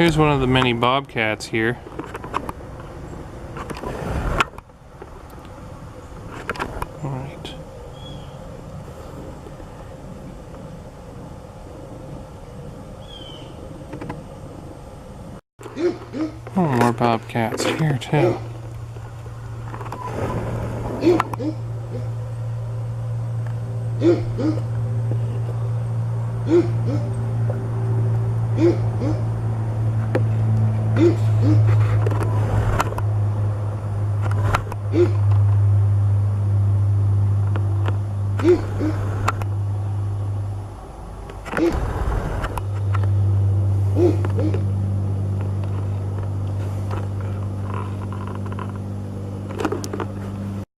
Here's one of the many bobcats here. Alright. Oh, more bobcats here too.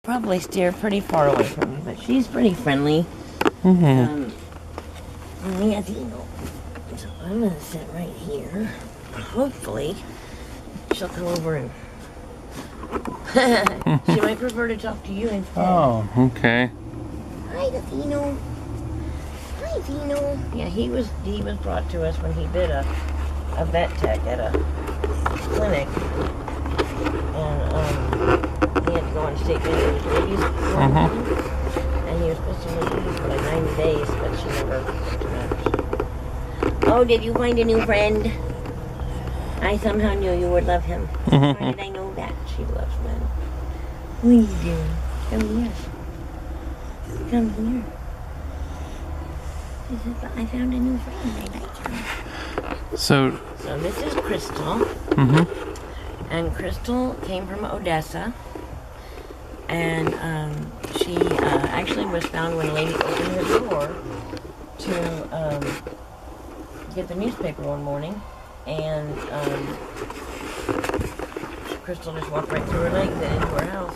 Probably steer pretty far away from me, but she's pretty friendly. Mm-hmm. Yes, you know. So I'm gonna sit right here. Hopefully, she'll come over and she might prefer to talk to you instead. Oh, okay. Hi, Dino. Hi, Dino. Yeah, he was brought to us when he did a vet tech at a clinic, and he had to go on state visit with ladies, and he was supposed to leave for like 90 days, but she never matters. Oh, did you find a new friend? I somehow knew you would love him. How did I know that? She loves men. What are you doing? Come here. Come here. She says, I found a new friend. I like him. So this is Crystal. And Crystal came from Odessa. And she actually was found when a lady opened her door to get the newspaper one morning. And Crystal just walked right through her legs and into her house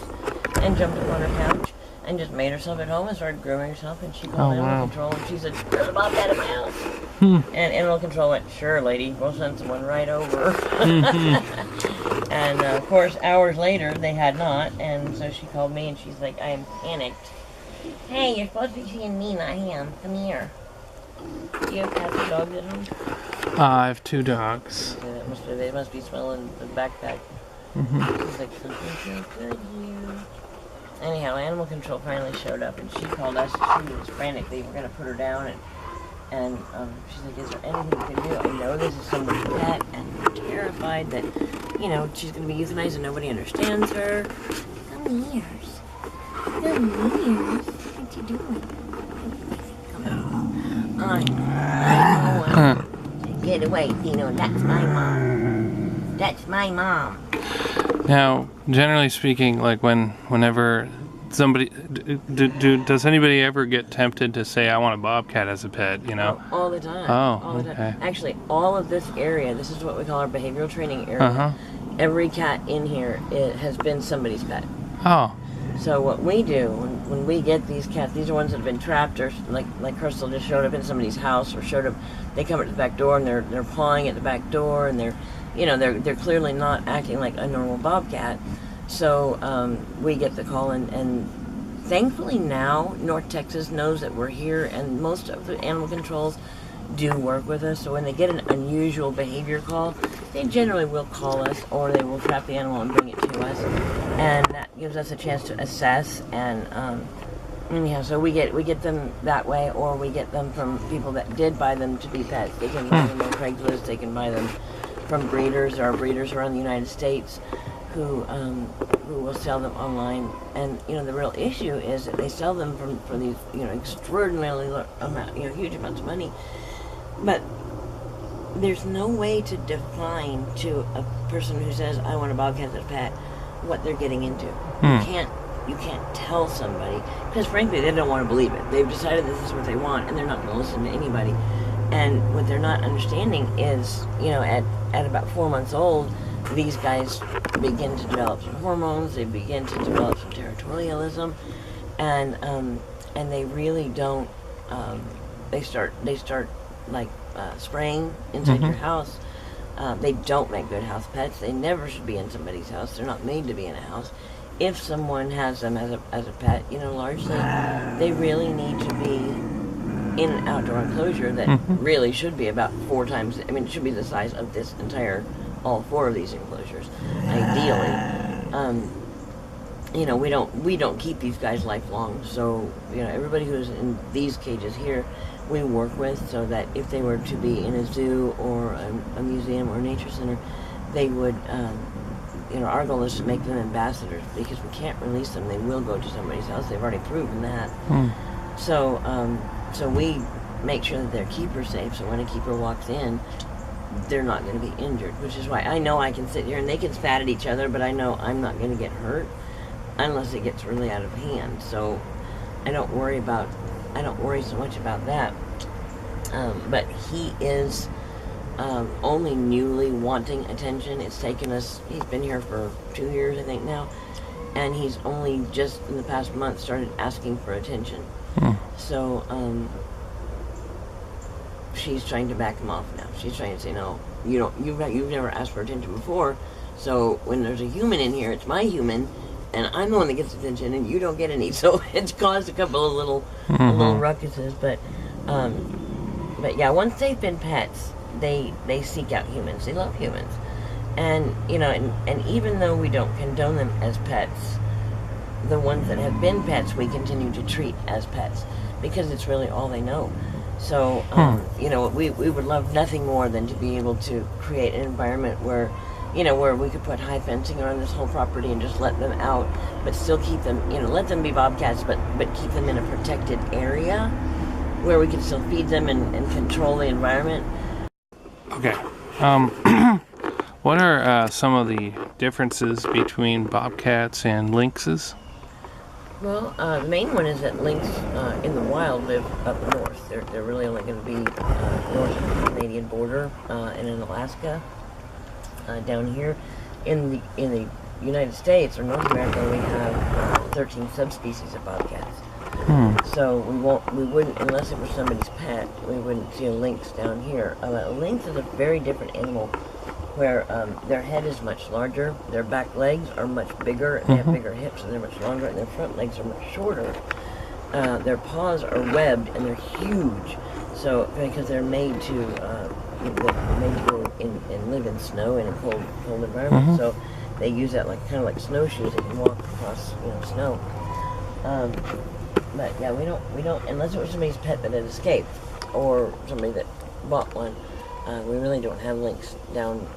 and jumped up on her couch and just made herself at home and started grooming herself. And she called animal control and she said, "There's a bobcat in my house." And animal control went, "Sure, lady, we'll send someone right over." And of course, hours later, they had not. And so she called me and she's like, "I am panicked. Hey, you're supposed to be seeing me, not him. Come here." Do you have cats or dogs at home? I have 2 dogs. Yeah, they must be smelling the backpack. She's like, "Something feels good here." Anyhow, animal control finally showed up and she called us. She was frantic. They were going to put her down and she's like, "Is there anything you can do? I know this is somebody's pet and we're terrified that, you know, she's going to be euthanized and nobody understands her." Come here. Come here. What you doing? I know. Get away, Dino. That's my mom. That's my mom. Now, generally speaking, like whenever somebody, does anybody ever get tempted to say, "I want a bobcat as a pet," you know? Oh, all the time. Oh, all the okay. time. Actually, all of this area, this is what we call our behavioral training area. Every cat in here, it has been somebody's pet. Oh. So what we do when we get these cats, these are ones that have been trapped, or like Crystal just showed up in somebody's house, or showed up. They come up to the back door and they're pawing at the back door, and they're clearly not acting like a normal bobcat. So we get the call, and thankfully now North Texas knows that we're here, and most of the animal controls do work with us. So when they get an unusual behavior call, they generally will call us, or they will trap the animal and bring it to us, and that gives us a chance to assess. And anyhow, so we get them that way, or we get them from people that did buy them to be pets. They can buy them on Craigslist. They can buy them from breeders. There are breeders around the United States who will sell them online. And the real issue is that they sell them for these extraordinarily huge amounts of money. But there's no way to define to a person who says, "I want a bobcat as a pet," what they're getting into. You can't tell somebody, because frankly they don't want to believe it. They've decided this is what they want, and they're not going to listen to anybody. And what they're not understanding is, at about 4 months old, these guys begin to develop some hormones. They begin to develop some territorialism, and they really don't. They start like spraying inside your house. They don't make good house pets. They never should be in somebody's house. They're not made to be in a house. If someone has them as a pet, largely they really need to be in an outdoor enclosure that really should be about 4 times. I mean, it should be the size of this entire, all 4 of these enclosures, ideally. You know, we don't keep these guys lifelong. So, you know, everybody who's in these cages here, we work with, so that if they were to be in a zoo or a museum or a nature center, they would, you know, our goal is to make them ambassadors, because we can't release them. They will go to somebody's house. They've already proven that. So, so we make sure that their keeper's safe, so when a keeper walks in, they're not going to be injured, which is why I know I can sit here and they can spat at each other, but I know I'm not going to get hurt unless it gets really out of hand. So I don't worry so much about that. But he is only newly wanting attention. It's taken us, he's been here for 2 years, I think now, and he's only just in the past month started asking for attention. So she's trying to back him off now. She's trying to say, no, you've never asked for attention before, so when there's a human in here, it's my human, and I'm the one that gets attention, and you don't get any. So it's caused a couple of little ruckuses, but yeah, once they've been pets, they seek out humans. They love humans, and you know, and even though we don't condone them as pets, the ones that have been pets, we continue to treat as pets, because it's really all they know. So, you know, we would love nothing more than to be able to create an environment where, you know, where we could put high fencing around this whole property and just let them out, but still keep them, you know, let them be bobcats, but keep them in a protected area where we can still feed them and control the environment. Okay. What are some of the differences between bobcats and lynxes? Well, the main one is that lynx in the wild live up north. They're really only going to be north of the Canadian border and in Alaska. Down here in the United States or North America, we have 13 subspecies of bobcats. So we wouldn't, unless it was somebody's pet, we wouldn't see a lynx down here. A lynx is a very different animal, where their head is much larger, their back legs are much bigger, and they have bigger hips, and they're much longer, and their front legs are much shorter. Their paws are webbed, and they're huge. So because they're made to go and live in snow in a cold environment. So they use that kind of like snowshoes. They can walk across, you know, snow. But yeah, we don't unless it was somebody's pet that had escaped or somebody that bought one. We really don't have lynx down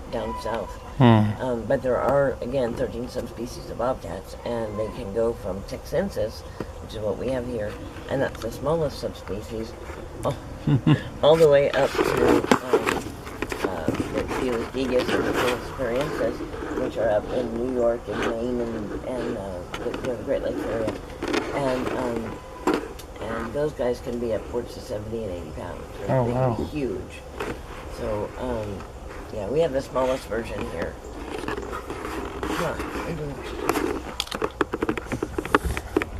south. But there are, again, 13 subspecies of bobcats, and they can go from Texensis, which is what we have here, and that's the smallest subspecies, all the way up to the Felis gigas or the Felis experiensis, which are up in New York and Maine and the Great Lakes area. And those guys can be upwards to 70 and 80 pounds. They can be huge. So, yeah, we have the smallest version here.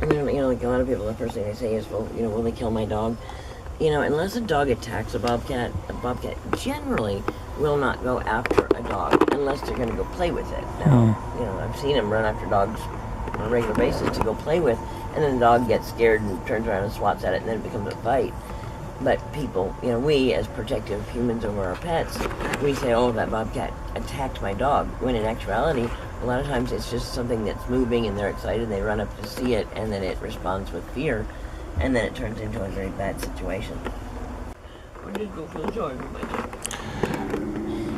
And then, you know, like a lot of people, the first thing they say is, well, you know, will they kill my dog? You know, unless a dog attacks a bobcat generally will not go after a dog unless they're going to go play with it. Now, you know, I've seen them run after dogs on a regular basis to go play with, and then the dog gets scared and turns around and swats at it, and then it becomes a fight. But people, you know, we as protective humans over our pets, we say, oh, that bobcat attacked my dog, when in actuality, a lot of times it's just something that's moving and they're excited, they run up to see it, and then it responds with fear, and then it turns into a very bad situation. We did go for the joy,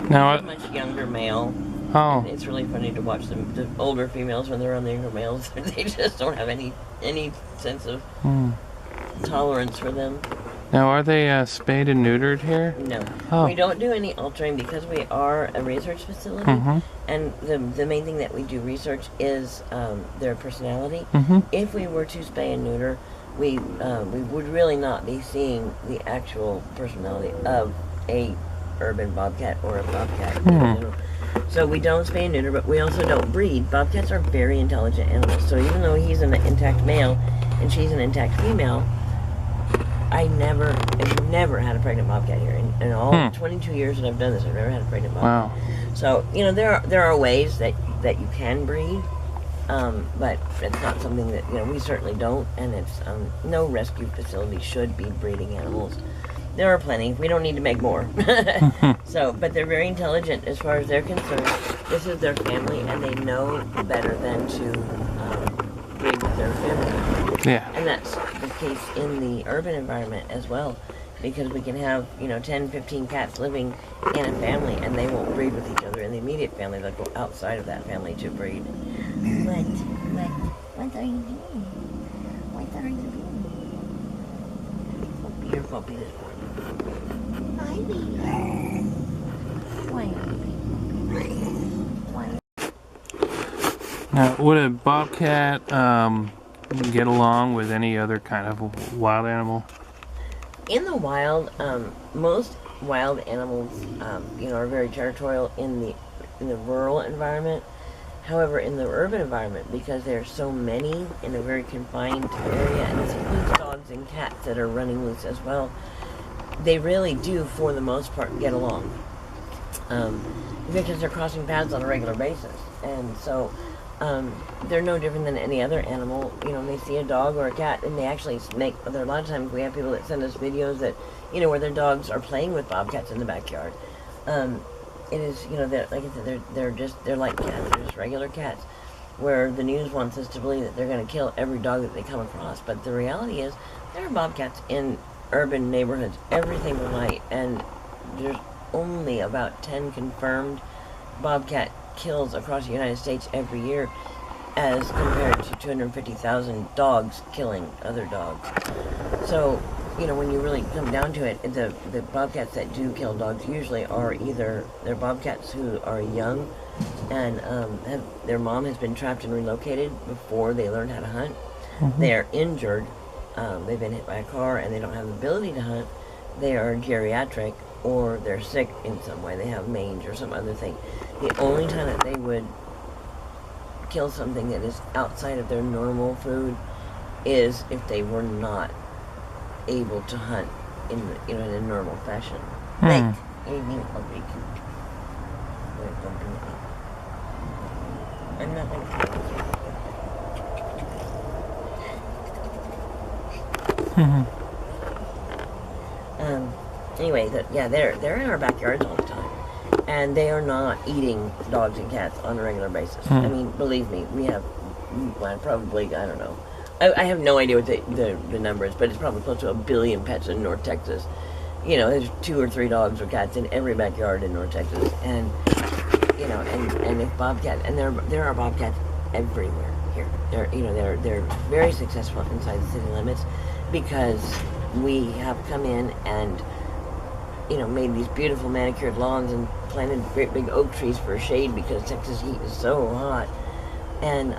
Now, a much younger male. Oh. And it's really funny to watch them, the older females, when they're on the younger males. They just don't have any sense of tolerance for them. Now, are they spayed and neutered here? No. Oh. We don't do any altering because we are a research facility. And the main thing that we do research is their personality. If we were to spay and neuter, we would really not be seeing the actual personality of a urban bobcat or a bobcat. So we don't spay and neuter, but we also don't breed. Bobcats are very intelligent animals. So even though he's an intact male and she's an intact female, I've never had a pregnant bobcat here. In all 22 years that I've done this, I've never had a pregnant bobcat. Wow. So, you know, there are ways that you can breed, But it's not something that, we certainly don't, and it's no rescue facility should be breeding animals. There are plenty. We don't need to make more. So, but they're very intelligent as far as they're concerned. This is their family, and they know better than to breed with their family. Yeah. And that's the case in the urban environment as well, because we can have, 10, 15 cats living in a family, and they won't breed with each other in the immediate family. They'll go outside of that family to breed. What are you doing? What are you doing? Your puppy this morning. Hi, baby. Why, baby? Now, would a bobcat get along with any other kind of wild animal? In the wild, most wild animals, are very territorial in the rural environment. However, in the urban environment, because there are so many in a very confined area, and this includes dogs and cats that are running loose as well, they really do, for the most part, get along. Because they're crossing paths on a regular basis. And so they're no different than any other animal. They see a dog or a cat, and they actually there are a lot of times we have people that send us videos that, where their dogs are playing with bobcats in the backyard. It is, like I said, they're like cats. They're just regular cats, where the news wants us to believe that they're going to kill every dog that they come across. But the reality is, there are bobcats in urban neighborhoods every single night, and there's only about 10 confirmed bobcat kills across the United States every year, as compared to 250,000 dogs killing other dogs. So, when you really come down to it, the bobcats that do kill dogs usually are either they're bobcats who are young and their mom has been trapped and relocated before they learn how to hunt. Mm-hmm. They are injured. They've been hit by a car and they don't have the ability to hunt. They are geriatric, or they're sick in some way. They have mange or some other thing. The only time that they would kill something that is outside of their normal food is if they were not able to hunt in a normal fashion. Like, I'm not going to. Anyway, they're in our backyards all the time, and they are not eating dogs and cats on a regular basis. I mean, believe me, we have probably, I don't know, I have no idea what the number is, but it's probably close to 1 billion pets in North Texas. There's 2 or 3 dogs or cats in every backyard in North Texas, and and if bobcat, and there are bobcats everywhere here. They're very successful inside the city limits, because we have come in and made these beautiful manicured lawns and planted great big oak trees for shade, because Texas heat is so hot, and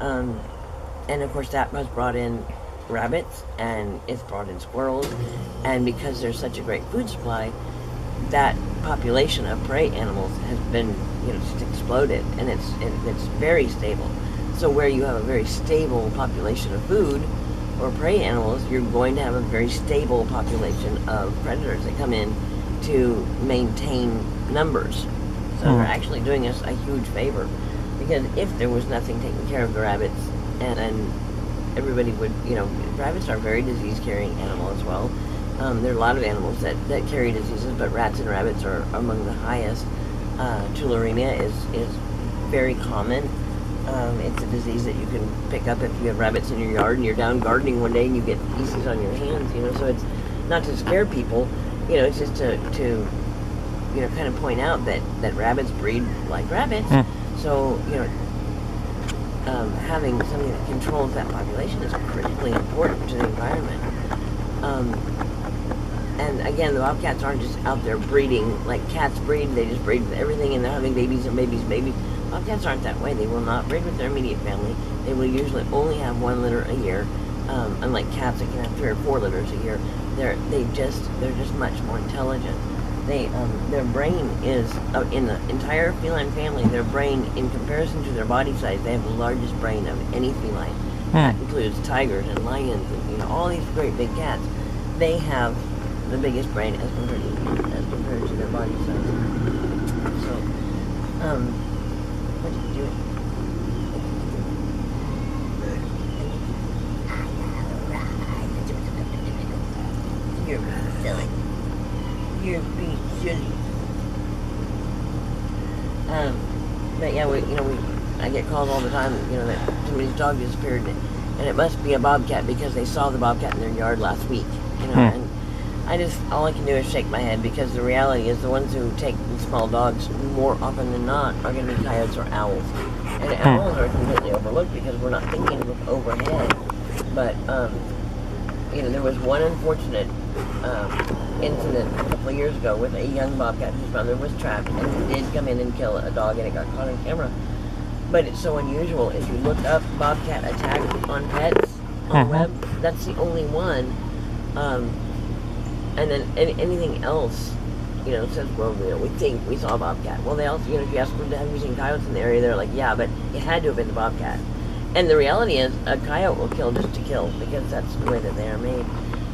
of course that has brought in rabbits, and it's brought in squirrels, and because there's such a great food supply, that population of prey animals has been just exploded, and it's very stable. So where you have a very stable population of food or prey animals, you're going to have a very stable population of predators that come in to maintain numbers. So they're actually doing us a huge favor, because if there was nothing taking care of the rabbits, and everybody would, rabbits are a very disease-carrying animal as well. There are a lot of animals that carry diseases, but rats and rabbits are among the highest. Tularemia is very common. It's a disease that you can pick up if you have rabbits in your yard and you're down gardening one day and you get feces on your hands, so it's not to scare people, it's just to kind of point out that rabbits breed like rabbits. So, having something that controls that population is critically important to the environment. And again, the bobcats aren't just out there breeding like cats breed. They just breed with everything, and they're having babies and babies and babies. Bobcats aren't that way. They will not breed with their immediate family. They will usually only have 1 litter a year. Unlike cats that can have 3 or 4 litters a year. They're just much more intelligent. Their brain is in the entire feline family. Their brain, in comparison to their body size, they have the largest brain of any feline. That includes tigers and lions and all these great big cats. They have the biggest brain as compared to their body size. So, what are you doing? Judy. But yeah, I get calls all the time, that somebody's dog disappeared, and it must be a bobcat because they saw the bobcat in their yard last week, and all I can do is shake my head, because the reality is the ones who take the small dogs more often than not are going to be coyotes or owls. And owls are completely overlooked because we're not thinking of overhead. But, there was one unfortunate incident a couple of years ago with a young bobcat whose mother was trapped, and he did come in and kill a dog, and it got caught on camera. But it's so unusual. If you look up bobcat attack on pets on the web, that's the only one. And then anything else, says, well, we think we saw a bobcat. Well, they also, if you ask them, have you seen coyotes in the area, they're like, yeah, but it had to have been the bobcat. And the reality is, a coyote will kill just to kill, because that's the way that they are made.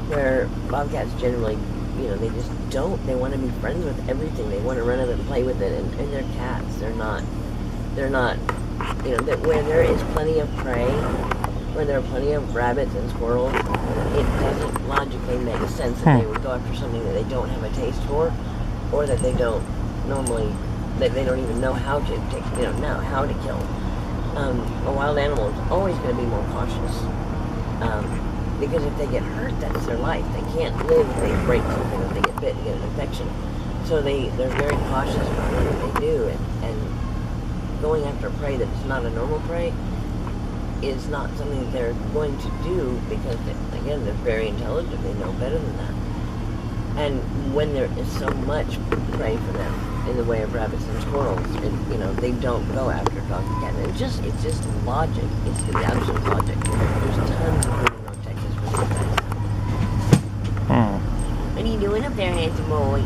Where bobcats generally, they just don't. They want to be friends with everything. They want to run up and play with it, and they're cats. They're not, where there is plenty of prey, where there are plenty of rabbits and squirrels, it doesn't logically make sense that they would go after something that they don't have a taste for, or that they don't normally, that they don't even know how to take, how to kill. A wild animal is always going to be more cautious, because if they get hurt, that's their life. They can't live if they break something, if they get bit and get an infection. So they're very cautious about what they do, and going after prey that's not a normal prey is not something that they're going to do, because, again, they're very intelligent. They know better than that. And when there is so much prey for them in the way of rabbits and squirrels, they don't go after dog and cat. It's just logic. It's the absolute logic. There's tons of food in North Texas for these guys. What are you doing up there, handsome boy?